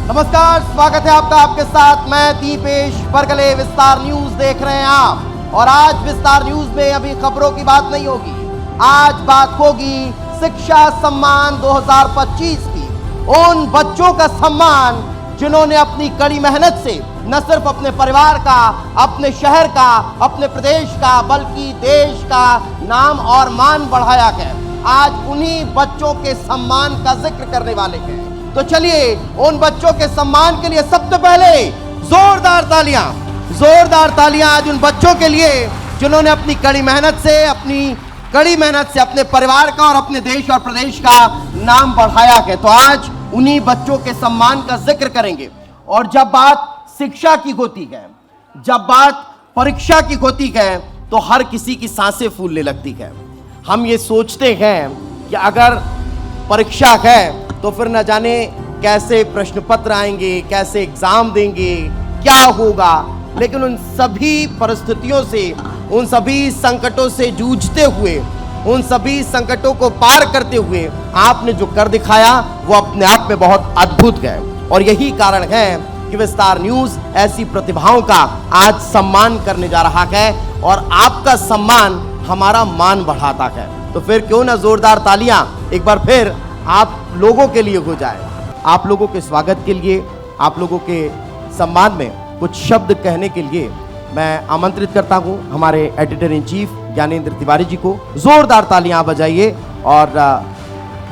नमस्कार, स्वागत है आपका। आपके साथ मैं दीपेश बरगले। विस्तार न्यूज देख रहे हैं आप। और आज विस्तार न्यूज में अभी खबरों की बात नहीं होगी, आज बात होगी शिक्षा सम्मान 2025 की। उन बच्चों का सम्मान जिन्होंने अपनी कड़ी मेहनत से न सिर्फ अपने परिवार का, अपने शहर का, अपने प्रदेश का, बल्कि देश का नाम और मान बढ़ाया है। आज उन्हीं बच्चों के सम्मान का जिक्र करने वाले हैं। तो चलिए उन बच्चों के सम्मान के लिए सबसे पहले जोरदार तालियां आज उन बच्चों के लिए जिन्होंने अपनी कड़ी मेहनत से अपने परिवार का और अपने देश और प्रदेश का नाम बढ़ाया है। तो आज उन्हीं बच्चों के सम्मान का जिक्र करेंगे। और जब बात शिक्षा की होती है, जब बात परीक्षा की होती है, तो हर किसी की सांसें फूलने लगती है। हम ये सोचते हैं कि अगर परीक्षा है तो फिर न जाने कैसे प्रश्न पत्र आएंगे, कैसे एग्जाम देंगे, क्या होगा। लेकिन उन सभी परिस्थितियों से, उन सभी संकटों से जूझते हुए, उन सभी संकटों को पार करते हुए आपने जो कर दिखाया वो अपने आप में बहुत अद्भुत है। और यही कारण है कि विस्तार न्यूज ऐसी प्रतिभाओं का आज सम्मान करने जा रहा है। और आपका सम्मान हमारा मान बढ़ाता है। तो फिर क्यों ना जोरदार तालियां एक बार फिर आप लोगों के लिए हो जाए। आप लोगों के स्वागत के लिए, आप लोगों के सम्मान में कुछ शब्द कहने के लिए मैं आमंत्रित करता हूं हमारे editor in chief Gyanendra Tiwari ji को। जोरदार तालियां बजाइए और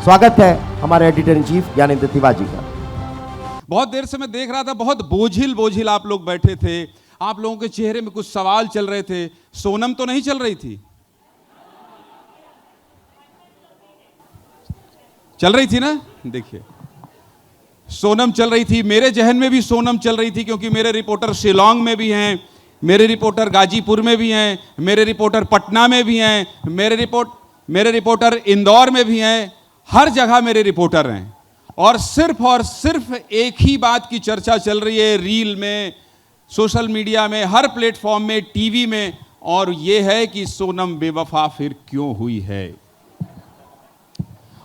स्वागत है हमारे editor in chief Gyanendra Tiwari ji का। बहुत देर से मैं देख रहा था, बहुत बोझिल आप लोग बैठे थे। आप लोगों के चेहरे में कुछ सवाल चल रहे थे। सोनम तो नहीं चल रही थी? चल रही थी ना? देखिए, सोनम चल रही थी। मेरे जहन में भी सोनम चल रही थी, क्योंकि मेरे रिपोर्टर शिलांग में भी हैं, मेरे रिपोर्टर गाजीपुर में भी हैं, मेरे रिपोर्टर पटना में भी हैं, मेरे रिपोर्टर इंदौर में भी हैं। हर जगह मेरे रिपोर्टर हैं। और सिर्फ एक ही बात की चर्चा चल रही है, रील में, सोशल मीडिया में, हर प्लेटफॉर्म में, टीवी में, और यह है कि सोनम बेवफा फिर क्यों हुई है।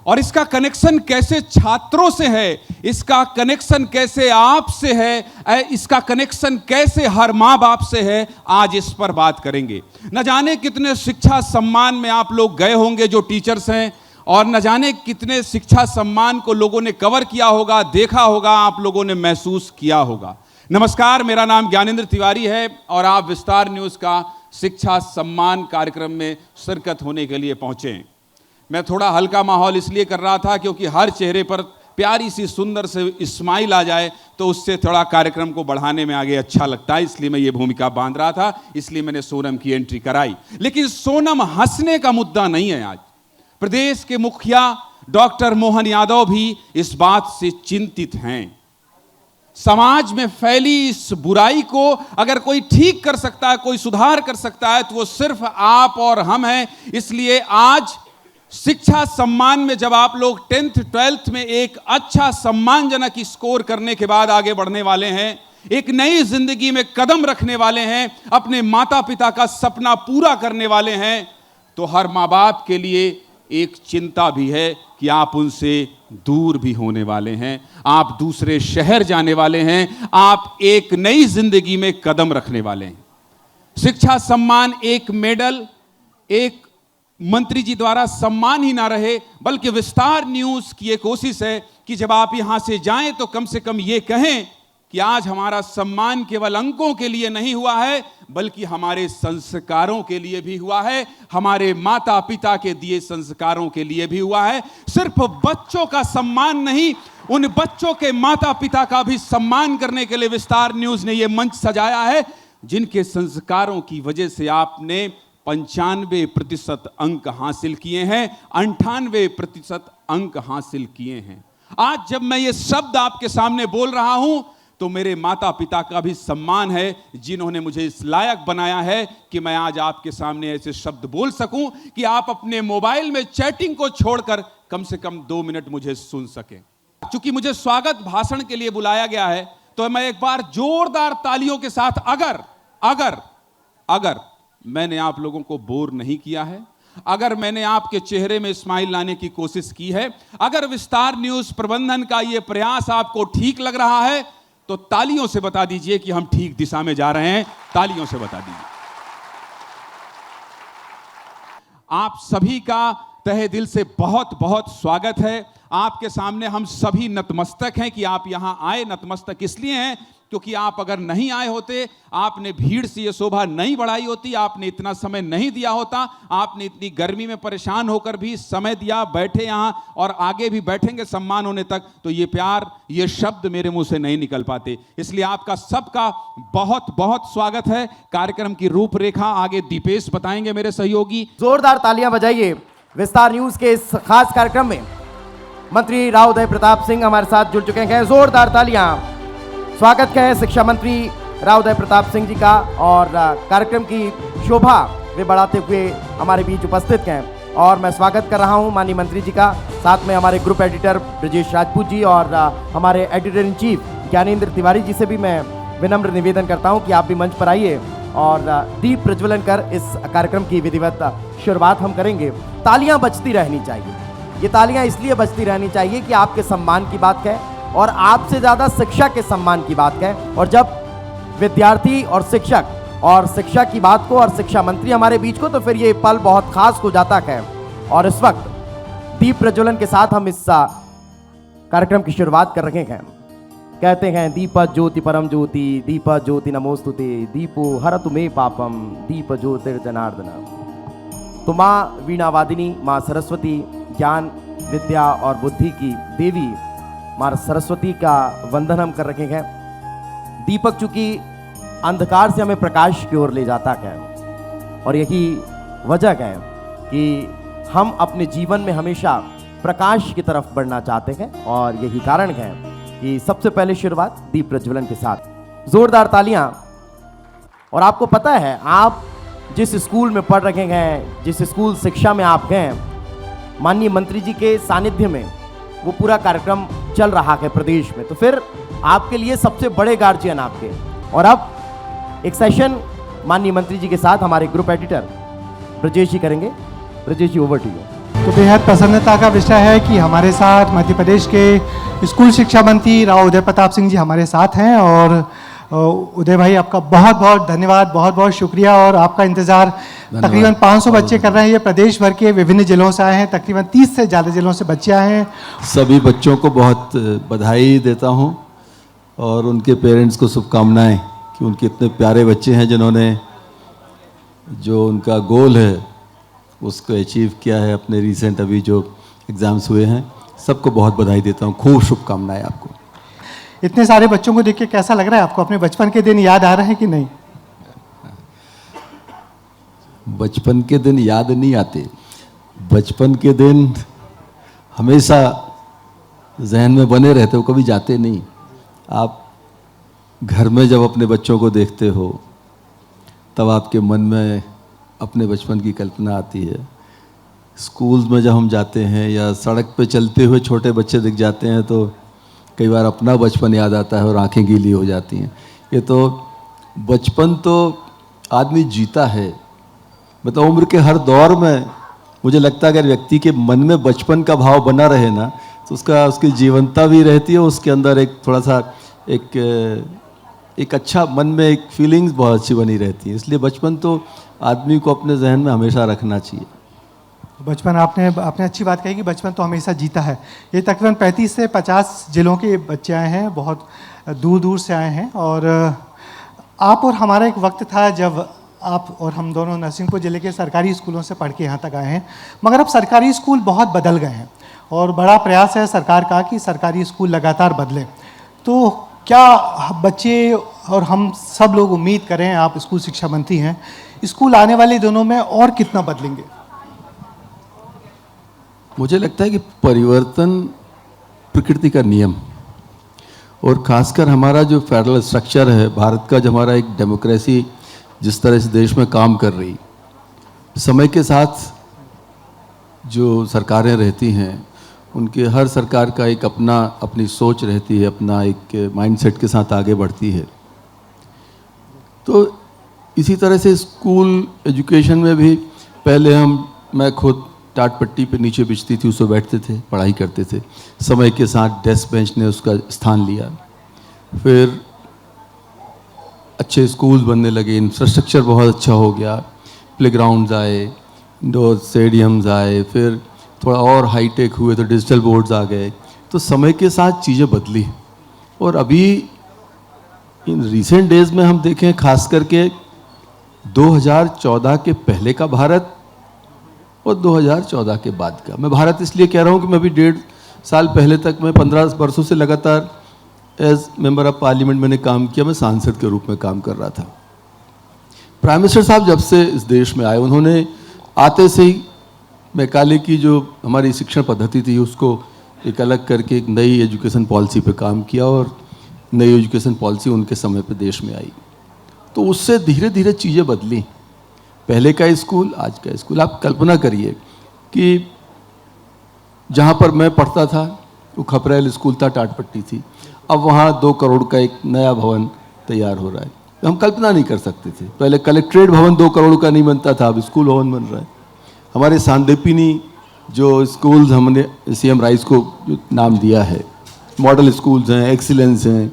और इसका कनेक्शन कैसे छात्रों से है, इसका कनेक्शन कैसे आपसे है, इसका कनेक्शन कैसे हर माँ बाप से है, आज इस पर बात करेंगे। न जाने कितने शिक्षा सम्मान में आप लोग गए होंगे जो टीचर्स हैं, और न जाने कितने शिक्षा सम्मान को लोगों ने कवर किया होगा, देखा होगा, आप लोगों ने महसूस किया होगा। नमस्कार, मेरा नाम ज्ञानेंद्र तिवारी है और आप विस्तार न्यूज का शिक्षा सम्मान कार्यक्रम में शिरकत होने के लिए पहुंचे हैं। मैं थोड़ा हल्का माहौल इसलिए कर रहा था क्योंकि हर चेहरे पर प्यारी सी सुंदर से स्माइल आ जाए तो उससे थोड़ा कार्यक्रम को बढ़ाने में आगे अच्छा लगता है, इसलिए मैं ये भूमिका बांध रहा था। इसलिए मैंने सोनम की एंट्री कराई। लेकिन सोनम हंसने का मुद्दा नहीं है। आज प्रदेश के मुखिया डॉक्टर मोहन यादव भी इस बात से चिंतित हैं। समाज में फैली इस बुराई को अगर कोई ठीक कर सकता है, कोई सुधार कर सकता है, तो वो सिर्फ आप और हम हैं। इसलिए आज शिक्षा सम्मान में जब आप लोग 10th 12th में एक अच्छा सम्मानजनक स्कोर करने के बाद आगे बढ़ने वाले हैं, एक नई जिंदगी में कदम रखने वाले हैं, अपने माता पिता का सपना पूरा करने वाले हैं, तो हर माँ बाप के लिए एक चिंता भी है कि आप उनसे दूर भी होने वाले हैं, आप दूसरे शहर जाने वाले हैं, आप एक नई जिंदगी में कदम रखने वाले हैं। शिक्षा सम्मान एक मेडल, एक मंत्री जी द्वारा सम्मान ही ना रहे, बल्कि विस्तार न्यूज की एक कोशिश है कि जब आप यहां से जाएं तो कम से कम ये कहें कि आज हमारा सम्मान केवल अंकों के लिए नहीं हुआ है, बल्कि हमारे संस्कारों के लिए भी हुआ है, हमारे माता पिता के दिए संस्कारों के लिए भी हुआ है। सिर्फ बच्चों का सम्मान नहीं, उन बच्चों के माता पिता का भी सम्मान करने के लिए विस्तार न्यूज ने यह मंच सजाया है, जिनके संस्कारों की वजह से आपने 95% अंक हासिल किए हैं, 98% अंक हासिल किए हैं। आज जब मैं ये शब्द आपके सामने बोल रहा हूं तो मेरे माता पिता का भी सम्मान है, जिन्होंने मुझे इस लायक बनाया है कि मैं आज आपके सामने ऐसे शब्द बोल सकूं कि आप अपने मोबाइल में चैटिंग को छोड़कर कम से कम 2 मिनट मुझे सुन सकें। चूंकि मुझे स्वागत भाषण के लिए बुलाया गया है, तो मैं एक बार जोरदार तालियों के साथ, अगर मैंने आप लोगों को बोर नहीं किया है, अगर मैंने आपके चेहरे में स्माइल लाने की कोशिश की है, अगर विस्तार न्यूज़ प्रबंधन का यह प्रयास आपको ठीक लग रहा है, तो तालियों से बता दीजिए कि हम ठीक दिशा में जा रहे हैं। तालियों से बता दीजिए। आप सभी का तहे दिल से बहुत बहुत स्वागत है। आपके सामने हम सभी नतमस्तक हैं कि आप यहां आए। नतमस्तक इसलिए हैं क्योंकि आप अगर नहीं आए होते, आपने भीड़ से ये शोभा नहीं बढ़ाई होती, आपने इतना समय नहीं दिया होता, आपने इतनी गर्मी में परेशान होकर भी समय दिया, बैठे यहां और आगे भी बैठेंगे सम्मान होने तक, तो ये प्यार, ये शब्द मेरे मुंह से नहीं निकल पाते। इसलिए आपका सबका बहुत बहुत स्वागत है। कार्यक्रम की रूपरेखा आगे दीपेश बताएंगे मेरे सहयोगी। जोरदार तालियां बजाइए। विस्तार न्यूज के इस खास कार्यक्रम में मंत्री राव उदय प्रताप सिंह हमारे साथ जुड़ चुके हैं। जोरदार तालियां। स्वागत है शिक्षा मंत्री राव उदय प्रताप सिंह जी का, और कार्यक्रम की शोभा वे बढ़ाते हुए हमारे बीच उपस्थित हैं। और मैं स्वागत कर रहा हूं माननीय मंत्री जी का, साथ में हमारे ग्रुप एडिटर ब्रजेश राजपूत जी और हमारे editor in chief Gyanendra Tiwari ji से भी मैं विनम्र निवेदन करता हूं कि आप भी मंच पर आइए और दीप प्रज्वलन कर इस कार्यक्रम की विधिवत शुरुआत हम करेंगे। तालियां बजती रहनी चाहिए। ये तालियां इसलिए बजती रहनी चाहिए कि आपके सम्मान की बात है और आपसे ज़्यादा शिक्षा के सम्मान की बात है। और जब विद्यार्थी और शिक्षक और शिक्षा की बात को और शिक्षा मंत्री हमारे बीच को, तो फिर ये पल बहुत खास हो जाता है। और इस वक्त दीप प्रज्वलन के साथ हम इस कार्यक्रम की शुरुआत कर रहे हैं। कहते हैं दीप ज्योति परम ज्योति, दीप ज्योति नमोस्तुते, दीपो हरतु मे पापम, दीप ज्योतिर्जनार्दन। तो माँ वीणा वादिनी, माँ सरस्वती, ज्ञान विद्या और बुद्धि की देवी माँ सरस्वती का वंदन हम कर रहे हैं। दीपक चूंकि अंधकार से हमें प्रकाश की ओर ले जाता है, और यही वजह है कि हम अपने जीवन में हमेशा प्रकाश की तरफ बढ़ना चाहते हैं। और यही कारण है कि सबसे पहले शुरुआत दीप प्रज्वलन के साथ। जोरदार तालियां। और आपको पता है, आप जिस स्कूल में पढ़ रहे हैं, जिस स्कूल शिक्षा में आप हैं, माननीय मंत्री जी के सानिध्य में वो पूरा कार्यक्रम चल रहा है प्रदेश में, तो फिर आपके लिए सबसे बड़े गार्जियन आपके। और अब एक सेशन माननीय मंत्री जी के साथ हमारे ग्रुप एडिटर ब्रजेश जी करेंगे। ब्रजेश जी, ओवर टू यू। तो बेहद प्रसन्नता का विषय है कि हमारे साथ मध्य प्रदेश के स्कूल शिक्षा मंत्री राव उदय प्रताप सिंह जी हमारे साथ हैं। और उदय भाई, आपका बहुत बहुत धन्यवाद, बहुत बहुत शुक्रिया। और आपका इंतज़ार तकरीबन 500 बच्चे कर रहे हैं। ये प्रदेश भर के विभिन्न जिलों से आए हैं, तकरीबन 30 से ज़्यादा जिलों से बच्चे आए हैं। सभी बच्चों को बहुत बधाई देता हूं और उनके पेरेंट्स को शुभकामनाएं कि उनके इतने प्यारे बच्चे हैं जिन्होंने जो उनका गोल है उसको अचीव किया है अपने रिसेंट अभी जो एग्ज़ाम्स हुए हैं। सबको बहुत बधाई देता हूं, खूब शुभकामनाएं आपको। इतने सारे बच्चों को देख के कैसा लग रहा है आपको? अपने बचपन के दिन याद आ रहे हैं कि नहीं? बचपन के दिन याद नहीं आते। बचपन के दिन हमेशा जहन में बने रहते हो, कभी जाते नहीं। आप घर में जब अपने बच्चों को देखते हो तब आपके मन में अपने बचपन की कल्पना आती है। स्कूल में जब हम जाते हैं या सड़क पे चलते हुए छोटे बच्चे दिख जाते हैं तो कई बार अपना बचपन याद आता है और आंखें गीली हो जाती हैं। ये तो बचपन तो आदमी जीता है, मतलब उम्र के हर दौर में मुझे लगता है अगर व्यक्ति के मन में बचपन का भाव बना रहे ना तो उसकी जीवंतता भी रहती है। उसके अंदर एक थोड़ा सा एक अच्छा मन में एक फीलिंग्स बहुत अच्छी बनी रहती है। इसलिए बचपन तो आदमी को अपने जहन में हमेशा रखना चाहिए। बचपन आपने अच्छी बात कही कि बचपन तो हमेशा जीता है। ये तकरीबन 35 से 50 जिलों के बच्चे आए हैं, बहुत दूर दूर से आए हैं। और आप और हमारा एक वक्त था जब आप और हम दोनों नरसिंहपुर ज़िले के सरकारी स्कूलों से पढ़ के यहाँ तक आए हैं, मगर अब सरकारी स्कूल बहुत बदल गए हैं और बड़ा प्रयास है सरकार का कि सरकारी स्कूल लगातार बदलें। तो क्या बच्चे और हम सब लोग उम्मीद करें, आप स्कूल शिक्षा मंत्री हैं, स्कूल आने वाले दिनों में और कितना बदलेंगे? मुझे लगता है कि परिवर्तन प्रकृति का नियम, और खासकर हमारा जो फेडरल स्ट्रक्चर है भारत का, जो हमारा एक डेमोक्रेसी जिस तरह से देश में काम कर रही, समय के साथ जो सरकारें रहती हैं उनके हर सरकार का एक अपनी सोच रहती है, अपना एक माइंडसेट के साथ आगे बढ़ती है। तो इसी तरह से स्कूल एजुकेशन में भी पहले हम मैं खुद टाट पट्टी पे नीचे बिछती थी, उस पर बैठते थे, पढ़ाई करते थे। समय के साथ डेस्क बेंच ने उसका स्थान लिया। फिर अच्छे स्कूल बनने लगे, इंफ्रास्ट्रक्चर बहुत अच्छा हो गया, प्लेग्राउंड्स आए, इंडोर स्टेडियम्स आए, फिर थोड़ा और हाईटेक हुए तो डिजिटल बोर्ड्स आ गए। तो समय के साथ चीज़ें बदली। और अभी इन रिसेंट डेज में हम देखें, खास करके 2014 के पहले का भारत और 2014 के बाद का। मैं भारत इसलिए कह रहा हूँ कि मैं अभी 1.5 साल पहले तक, मैं 15 वर्षों से लगातार एज मेंबर ऑफ पार्लियामेंट मैंने काम किया, मैं सांसद के रूप में काम कर रहा था। प्राइम मिनिस्टर साहब जब से इस देश में आए, उन्होंने आते से ही मैकाले की जो हमारी शिक्षण पद्धति थी उसको एक अलग करके एक नई एजुकेशन पॉलिसी पे काम किया, और नई एजुकेशन पॉलिसी उनके समय पे देश में आई। तो उससे धीरे धीरे चीज़ें बदली। पहले का स्कूल, आज का स्कूल। आप कल्पना करिए कि जहाँ पर मैं पढ़ता था वो खपरेल स्कूल था, टाटपट्टी थी, अब वहाँ 2 करोड़ का एक नया भवन तैयार हो रहा है। हम कल्पना नहीं कर सकते थे। पहले कलेक्ट्रेट भवन 2 करोड़ का नहीं बनता था, अब स्कूल भवन बन रहा है। हमारे सांदीपनी जो स्कूल्स हमने CM राइस को जो नाम दिया है, मॉडल स्कूल्स हैं, एक्सीलेंस हैं,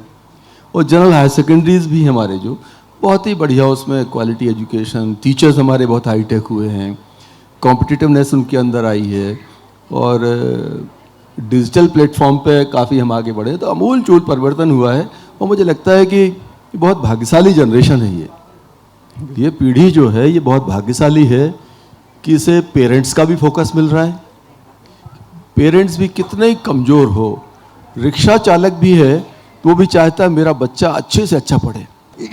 और जनरल हायर सेकेंडरीज भी हमारे जो बहुत ही बढ़िया, उसमें क्वालिटी एजुकेशन, टीचर्स हमारे बहुत हाईटेक हुए हैं, कॉम्पिटिटिवनेस उनके अंदर आई है, और डिजिटल प्लेटफॉर्म पे काफ़ी हम आगे बढ़े। तो अमूल चूल परिवर्तन हुआ है, और मुझे लगता है कि बहुत भाग्यशाली जनरेशन है ये पीढ़ी जो है ये बहुत भाग्यशाली है कि इसे पेरेंट्स का भी फोकस मिल रहा है। पेरेंट्स भी कितने ही कमज़ोर हो, रिक्शा चालक भी है तो वो भी चाहता है मेरा बच्चा अच्छे से अच्छा पढ़े।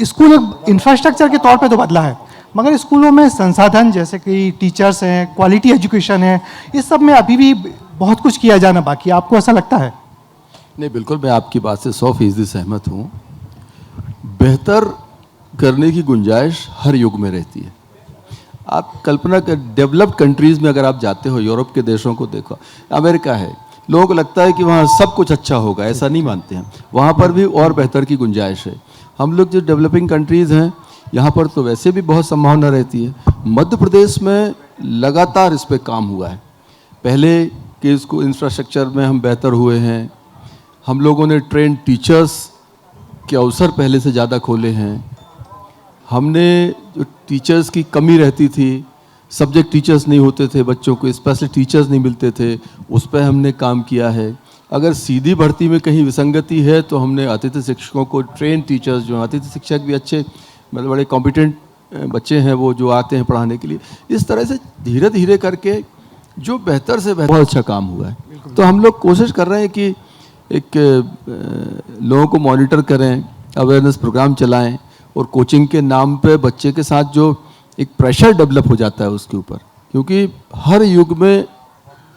स्कूल एक इंफ्रास्ट्रक्चर के तौर पे तो बदला है, मगर स्कूलों में संसाधन जैसे कि टीचर्स हैं, क्वालिटी एजुकेशन है, इस सब में अभी भी बहुत कुछ किया जाना बाकी है। आपको ऐसा लगता है? नहीं, बिल्कुल मैं आपकी बात से 100% सहमत हूँ। बेहतर करने की गुंजाइश हर युग में रहती है। आप कल्पना कर, डेवलप्ड कंट्रीज़ में अगर आप जाते हो, यूरोप के देशों को देखो, अमेरिका है, लोगों को लगता है कि वहाँ सब कुछ अच्छा होगा, ऐसा नहीं मानते हैं। वहाँ पर भी और बेहतर की गुंजाइश है। हम लोग जो डेवलपिंग कंट्रीज़ हैं यहाँ पर तो वैसे भी बहुत संभावना रहती है। मध्य प्रदेश में लगातार इस पर काम हुआ है। पहले के इसको इंफ्रास्ट्रक्चर में हम बेहतर हुए हैं। हम लोगों ने ट्रेन टीचर्स के अवसर पहले से ज़्यादा खोले हैं। हमने जो टीचर्स की कमी रहती थी, सब्जेक्ट टीचर्स नहीं होते थे, बच्चों को स्पेशल टीचर्स नहीं मिलते थे, उस पर हमने काम किया है। अगर सीधी भर्ती में कहीं विसंगति है तो हमने अतिथि शिक्षकों को, ट्रेन टीचर्स जो अतिथि शिक्षक भी अच्छे, मतलब बड़े कॉम्पिटेंट बच्चे हैं वो जो आते हैं पढ़ाने के लिए, इस तरह से धीरे धीरे करके जो बेहतर से बेहतर बहुत अच्छा काम हुआ है। तो हम लोग कोशिश कर रहे हैं कि एक लोगों को मॉनिटर करें, अवेयरनेस प्रोग्राम चलाएं, और कोचिंग के नाम पे बच्चे के साथ जो एक प्रेशर डेवलप हो जाता है उसके ऊपर, क्योंकि हर युग में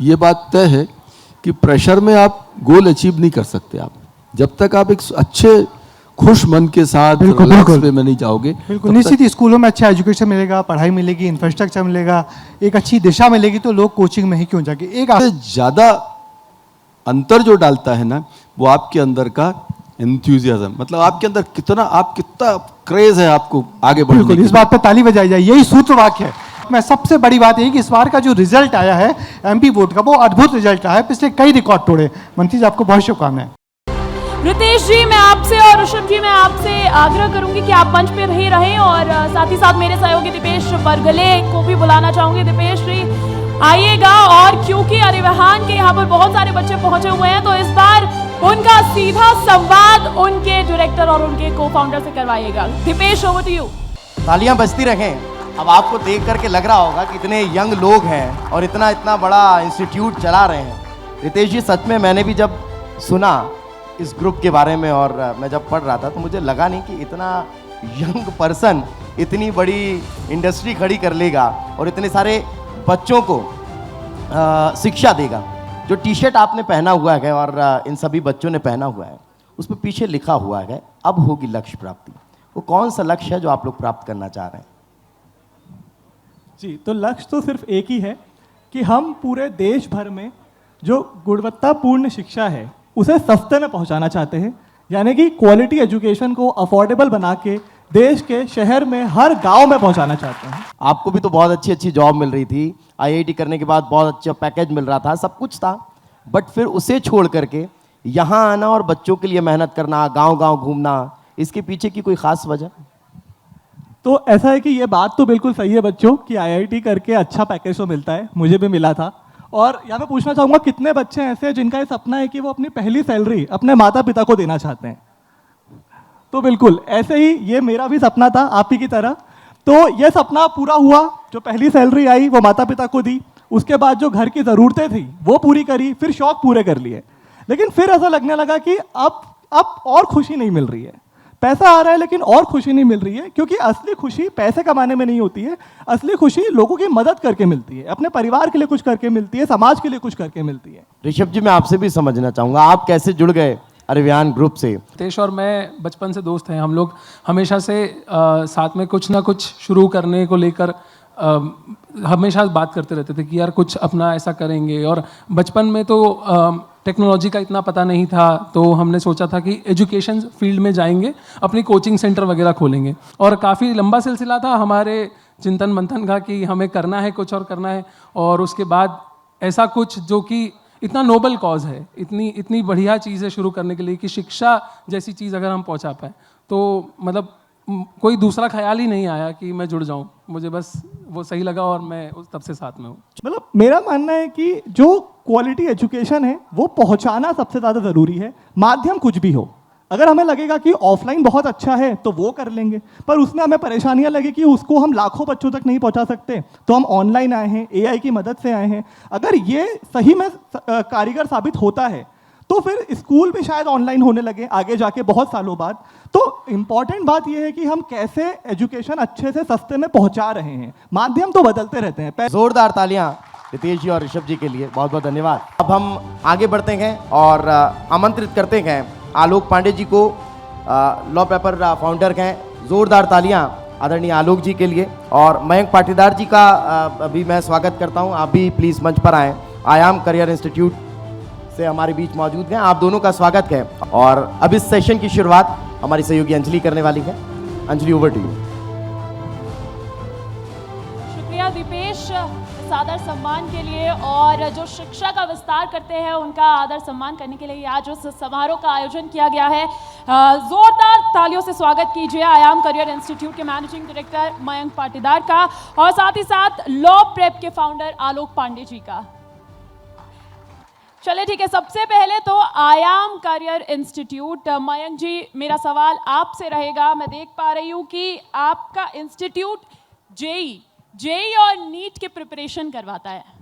ये बात तय है कि प्रेशर में आप गोल अचीव नहीं कर सकते। आप जब तक आप एक अच्छे खुश मन के साथ रिलैक्स पे में नहीं जाओगे। बिल्कुल निश्चित ही स्कूलों में अच्छा एजुकेशन मिलेगा, पढ़ाई मिलेगी, इंफ्रास्ट्रक्चर मिलेगा, एक अच्छी दिशा मिलेगी, तो लोग कोचिंग में ही क्यों जाके। एक ज़्यादा अंतर जो डालता है ना, वो आपके अंदर का एंथुसियाज्म, मतलब आपके अंदर कितना क्रेज है आपको आगे बढ़ने। बिल्कुल, इस बात पर ताली बजाई जाए, यही सूत्र वाक्य है। मैं सबसे बड़ी बात यही कि इस बार का जो रिजल्ट आया है MP बोर्ड का, वो अद्भुत रिजल्ट आया है, पिछले कई रिकॉर्ड तोड़े। मंत्री जी आपको बहुत शुभकामनाएं। रितेश जी, मैं आपसे और ऋषभ जी, मैं आपसे आग्रह करूंगी कि आप मंच पे ही रहें, और साथ ही साथ मेरे सहयोगी दीपेश बरगले को भी बुलाना चाहूंगी। दीपेश जी आइएगा, और क्योंकि अरिवहान के यहाँ पर बहुत सारे बच्चे पहुंचे हुए हैं, तो इस बार उनका सीधा संवाद उनके डायरेक्टर और उनके को फाउंडर से करवाइएगा। Deepesh, over to you. तालियां बजती रहें। अब आपको देख करके लग रहा होगा कि इतने यंग लोग हैं और इतना बड़ा इंस्टीट्यूट चला रहे हैं। रितेश जी, सच में मैंने भी जब सुना इस ग्रुप के बारे में और मैं जब पढ़ रहा था, तो मुझे लगा नहीं कि इतना यंग पर्सन इतनी बड़ी इंडस्ट्री खड़ी कर लेगा और इतने सारे बच्चों को शिक्षा देगा। जो टी शर्ट आपने पहना हुआ है और इन सभी बच्चों ने पहना हुआ है, उस पर पीछे लिखा हुआ है अब होगी लक्ष्य प्राप्ति। वो कौन सा लक्ष्य है जो आप लोग प्राप्त करना चाह रहे हैं? जी, तो लक्ष्य तो सिर्फ एक ही है कि हम पूरे देश भर में जो गुणवत्तापूर्ण शिक्षा है उसे सस्ते में पहुंचाना चाहते हैं, यानी कि क्वालिटी एजुकेशन को अफोर्डेबल बना के देश के शहर में हर गांव में पहुंचाना चाहते हैं। आपको भी तो बहुत अच्छी जॉब मिल रही थी, आईआईटी करने के बाद बहुत अच्छा पैकेज मिल रहा था, सब कुछ था, बट फिर उसे छोड़ करके यहाँ आना और बच्चों के लिए मेहनत करना, गांव-गांव घूमना, इसके पीछे की कोई खास वजह? तो ऐसा है कि ये बात तो बिल्कुल सही है बच्चों कि आईआईटी करके अच्छा पैकेज तो मिलता है, मुझे भी मिला था। और यहाँ मैं पूछना चाहूँगा कितने बच्चे ऐसे हैं जिनका ये सपना है कि वो अपनी पहली सैलरी अपने माता पिता को देना चाहते हैं? तो बिल्कुल ऐसे ही ये मेरा भी सपना था आप ही की तरह। तो ये सपना पूरा हुआ, जो पहली सैलरी आई वो माता पिता को दी, उसके बाद जो घर की ज़रूरतें थी वो पूरी करी, फिर शौक पूरे कर लिए। लेकिन फिर ऐसा लगने लगा कि अब और खुशी नहीं मिल रही है, पैसा आ रहा है लेकिन और खुशी नहीं मिल रही है, क्योंकि असली खुशी पैसे कमाने में नहीं होती है, असली खुशी लोगों की मदद करके मिलती है, अपने परिवार के लिए कुछ करके मिलती है, समाज के लिए कुछ करके मिलती है। ऋषभ जी, मैं आपसे भी समझना चाहूँगा, आप कैसे जुड़ गए अरवियान ग्रुप से? तेज और मैं बचपन से दोस्त हैं, हम लोग हमेशा से साथ में कुछ ना कुछ शुरू करने को लेकर हमेशा बात करते रहते थे कि यार कुछ अपना ऐसा करेंगे। और बचपन में तो टेक्नोलॉजी का इतना पता नहीं था, तो हमने सोचा था कि एजुकेशन फील्ड में जाएंगे, अपनी कोचिंग सेंटर वगैरह खोलेंगे। और काफ़ी लंबा सिलसिला था हमारे चिंतन मंथन का कि हमें करना है कुछ और करना है। और उसके बाद ऐसा कुछ जो कि इतना नोबल कॉज है, इतनी बढ़िया चीज़ है शुरू करने के लिए कि शिक्षा जैसी चीज़ अगर हम पहुंचा पाए, तो मतलब कोई दूसरा ख्याल ही नहीं आया कि मैं जुड़ जाऊं। मुझे बस वो सही लगा और मैं उस तब से साथ में हूँ। मतलब मेरा मानना है कि जो क्वालिटी एजुकेशन है वो पहुंचाना सबसे ज़्यादा ज़रूरी है, माध्यम कुछ भी हो। अगर हमें लगेगा कि ऑफलाइन बहुत अच्छा है तो वो कर लेंगे, पर उसमें हमें परेशानियां लगे कि उसको हम लाखों बच्चों तक नहीं पहुंचा सकते, तो हम ऑनलाइन आए हैं, एआई की मदद से आए हैं। अगर ये सही में कारीगर साबित होता है तो फिर स्कूल भी शायद ऑनलाइन होने लगे आगे जाके बहुत सालों बाद। तो इम्पॉर्टेंट बात यह है कि हम कैसे एजुकेशन अच्छे से सस्ते में पहुंचा रहे हैं, माध्यम तो बदलते रहते हैं। जोरदार तालियां रितेश जी और ऋषभ जी के लिए, बहुत बहुत धन्यवाद। अब हम आगे बढ़ते हैं और आमंत्रित करते हैं आलोक पांडे जी को, लॉ पेपर फाउंडर हैं। जोरदार तालियां आदरणीय आलोक जी के लिए। और मयंक पाटीदार जी का भी मैं स्वागत करता हूं, आप भी प्लीज़ मंच पर आएँ। आयाम करियर इंस्टीट्यूट से हमारे बीच मौजूद हैं, आप दोनों का स्वागत है। और अब इस सेशन की शुरुआत हमारी सहयोगी अंजलि करने वाली है। Anjali, over to you. शुक्रिया दीपेश इस आदर सम्मान के लिए, और जो शिक्षा का विस्तार करते हैं उनका आदर सम्मान करने के लिए आज उस समारोह का आयोजन किया गया है। जोरदार तालियों से स्वागत कीजिए आयाम करियर इंस्टीट्यूट के मैनेजिंग डायरेक्टर मयंक पाटीदार का, और साथ ही साथ लॉ प्रेप के फाउंडर आलोक पांडे जी का। चलिए ठीक है, सबसे पहले तो आयाम करियर इंस्टीट्यूट, मयंक जी मेरा सवाल आपसे रहेगा। मैं देख पा रही हूँ कि आपका इंस्टीट्यूट जेई और नीट के प्रिपरेशन करवाता है।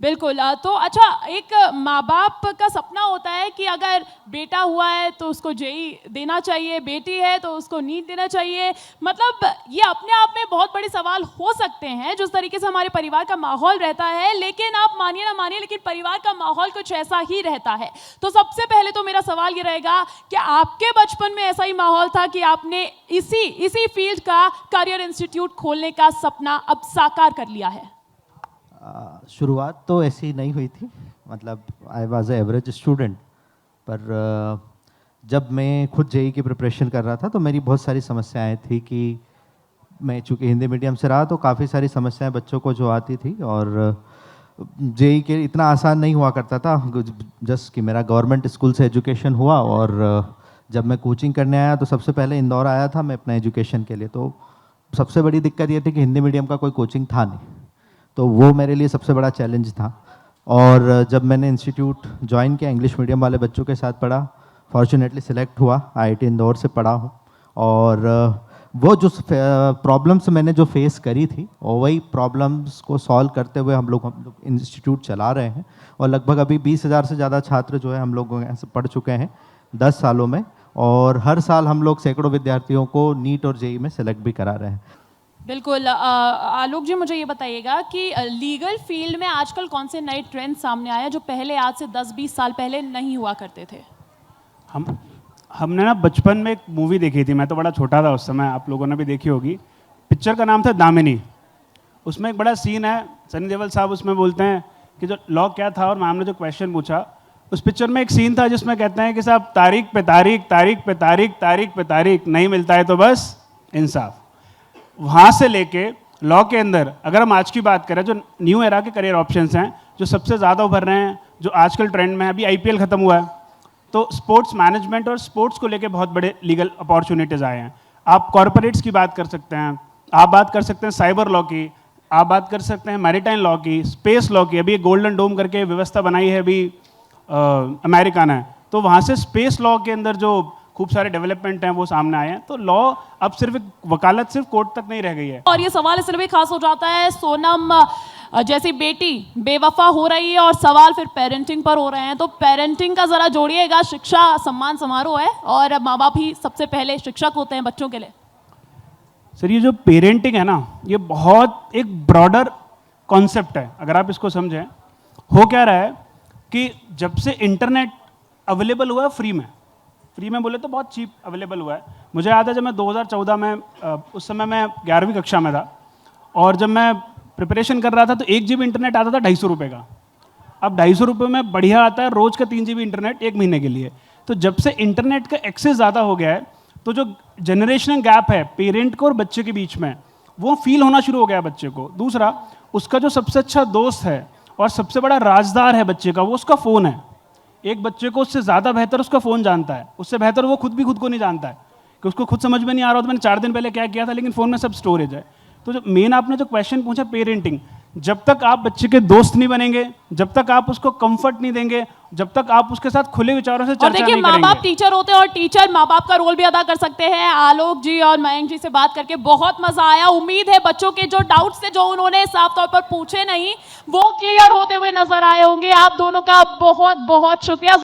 बिल्कुल, तो अच्छा, एक माँ बाप का सपना होता है कि अगर बेटा हुआ है तो उसको जेई देना चाहिए, बेटी है तो उसको नीट देना चाहिए। मतलब ये अपने आप में बहुत बड़े सवाल हो सकते हैं जिस तरीके से हमारे परिवार का माहौल रहता है, लेकिन आप मानिए ना मानिए लेकिन परिवार का माहौल कुछ ऐसा ही रहता है। तो सबसे पहले तो मेरा सवाल ये रहेगा कि आपके बचपन में ऐसा ही माहौल था कि आपने इसी फील्ड का करियर इंस्टीट्यूट खोलने का सपना अब साकार कर लिया है? शुरुआत तो ऐसी नहीं हुई थी, मतलब I was a average student, पर जब मैं खुद जेई की प्रिपरेशन कर रहा था तो मेरी बहुत सारी समस्याएं थी कि मैं चूँकि हिंदी मीडियम से रहा तो काफ़ी सारी समस्याएं बच्चों को जो आती थी, और जेई के इतना आसान नहीं हुआ करता था। जस्ट कि मेरा गवर्नमेंट स्कूल से एजुकेशन हुआ, और जब मैं कोचिंग करने आया तो सबसे पहले इंदौर आया था मैं अपना एजुकेशन के लिए। तो सबसे बड़ी दिक्कत ये थी कि हिंदी मीडियम का कोई कोचिंग था नहीं, तो वो मेरे लिए सबसे बड़ा चैलेंज था। और जब मैंने इंस्टीट्यूट ज्वाइन किया, इंग्लिश मीडियम वाले बच्चों के साथ पढ़ा, फॉर्चुनेटली सिलेक्ट हुआ, आईआईटी इंदौर से पढ़ा हूँ। और वो जो प्रॉब्लम्स मैंने जो फेस करी थी, और वही प्रॉब्लम्स को सॉल्व करते हुए हम लोग इंस्टीट्यूट चला रहे हैं। और लगभग अभी 20,000 से ज़्यादा छात्र जो है हम लोग यहाँ से पढ़ चुके हैं 10 सालों में, और हर साल हम लोग सैकड़ों विद्यार्थियों को नीट और जेई में सेलेक्ट भी करा रहे हैं। बिल्कुल। आलोक जी, मुझे ये बताइएगा कि लीगल फील्ड में आजकल कौन से नए ट्रेंड सामने आए हैं जो पहले आज से 10-20 साल पहले नहीं हुआ करते थे? हमने ना बचपन में एक मूवी देखी थी, मैं तो बड़ा छोटा था उस समय, आप लोगों ने भी देखी होगी। पिक्चर का नाम था दामिनी। उसमें एक बड़ा सीन है, सनी देओल साहब उसमें बोलते हैं कि जो लॉ क्या था, और मैम ने जो क्वेश्चन पूछा, उस पिक्चर में एक सीन था जिसमें कहते हैं कि साहब तारीख पे तारीख, तारीख पे तारीख, तारीख पे तारीख, नहीं मिलता है तो बस इंसाफ। वहाँ से लेके लॉ के अंदर अगर हम आज की बात करें, जो न्यू एरा के करियर ऑप्शंस हैं जो सबसे ज़्यादा उभर रहे हैं, जो आजकल ट्रेंड में है, अभी आईपीएल ख़त्म हुआ है तो स्पोर्ट्स मैनेजमेंट और स्पोर्ट्स को लेके बहुत बड़े लीगल अपॉर्चुनिटीज़ आए हैं। आप कॉरपोरेट्स की बात कर सकते हैं, आप बात कर सकते हैं साइबर लॉ की, आप बात कर सकते हैं मैरीटाइम लॉ की, स्पेस लॉ की। अभी गोल्डन डोम करके व्यवस्था बनाई है अभी अमेरिका ने, तो वहाँ से स्पेस लॉ के अंदर जो खूब सारे डेवलपमेंट हैं वो सामने आए हैं। तो लॉ अब सिर्फ वकालत सिर्फ कोर्ट तक नहीं रह गई है। और ये सवाल इसलिए भी खास हो जाता है, सोनम जैसी बेटी बेवफा हो रही है और सवाल फिर पेरेंटिंग पर हो रहे हैं, तो पेरेंटिंग का जरा जोड़िएगा। शिक्षा सम्मान समारोह है और माँ बाप ही सबसे पहले शिक्षक होते हैं बच्चों के लिए। सर, ये जो पेरेंटिंग है ना, ये बहुत एक ब्रॉडर कॉन्सेप्ट है। अगर आप इसको समझें, हो क्या रहा है कि जब से इंटरनेट अवेलेबल हुआ है फ्री में बोले तो बहुत चीप अवेलेबल हुआ है। मुझे याद है जब मैं 2014 में उस समय मैं 11वीं कक्षा में था और जब मैं प्रिपरेशन कर रहा था तो 1 GB इंटरनेट आता था 250 रुपये का। अब 250 रुपये में बढ़िया आता है रोज़ का 3 GB इंटरनेट 1 महीने के लिए। तो जब से इंटरनेट का एक्सेस ज़्यादा हो गया है तो जो जनरेशनल गैप है पेरेंट को और बच्चे के बीच में, वो फील होना शुरू हो गया है बच्चे को। दूसरा, उसका जो सबसे अच्छा दोस्त है और सबसे बड़ा राजदार है बच्चे का, वो उसका फ़ोन है। एक बच्चे को उससे ज़्यादा बेहतर उसका फ़ोन जानता है, उससे बेहतर वो खुद भी खुद को नहीं जानता है कि उसको खुद समझ में नहीं आ रहा था मैंने 4 दिन पहले क्या किया था, लेकिन फ़ोन में सब स्टोरेज है। तो जो मेन आपने जो क्वेश्चन पूछा पेरेंटिंग, जब तक आप बच्चे के दोस्त नहीं बनेंगे, जब तक आप उसको कंफर्ट नहीं देंगे, जब तक आप उसके साथ खुले विचारों से चर्चा नहीं करेंगे। माँ बाप टीचर होते हैं और टीचर माँ बाप का रोल भी अदा कर सकते हैं। आलोक जी और मयंक जी से बात करके बहुत मजा आया। उम्मीद है बच्चों के जो डाउट्स थे जो उन्होंने साफ तौर पर पूछे नहीं, वो क्लियर होते हुए नजर आए होंगे। आप दोनों का बहुत बहुत शुक्रिया।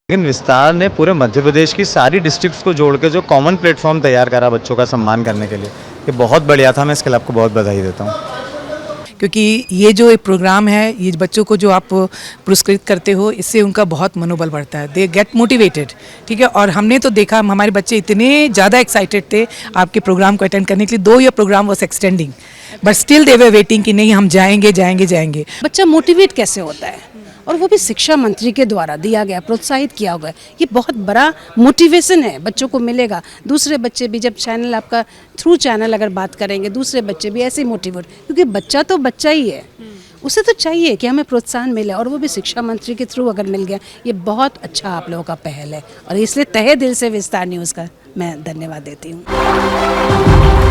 लेकिन विस्तार ने पूरे मध्य प्रदेश की सारी डिस्ट्रिक्ट्स को जोड़ के जो कॉमन प्लेटफॉर्म तैयार करा बच्चों का सम्मान करने के लिए, ये बहुत बढ़िया था। मैं इसके लिए आपको बहुत बधाई देता हूँ। क्योंकि ये जो एक प्रोग्राम है, ये बच्चों को जो आप पुरस्कृत करते हो, इससे उनका बहुत मनोबल बढ़ता है, दे गेट मोटिवेटेड। ठीक है, और हमने तो देखा हमारे बच्चे इतने ज़्यादा एक्साइटेड थे आपके प्रोग्राम को अटेंड करने के लिए। Though your programme was extending but still they were waiting कि नहीं हम जाएंगे जाएंगे जाएंगे। बच्चा मोटिवेट कैसे होता है, और वो भी शिक्षा मंत्री के द्वारा दिया गया, प्रोत्साहित किया हुआ है। ये बहुत बड़ा मोटिवेशन है, बच्चों को मिलेगा। दूसरे बच्चे भी जब चैनल आपका थ्रू चैनल अगर बात करेंगे, दूसरे बच्चे भी ऐसे ही मोटिवेट, क्योंकि बच्चा तो बच्चा ही है, उसे तो चाहिए कि हमें प्रोत्साहन मिले, और वो भी शिक्षा मंत्री के थ्रू अगर मिल गया। ये बहुत अच्छा आप लोगों का पहल है और इसलिए तहे दिल से विस्तार न्यूज़ का मैं धन्यवाद देती हूँ।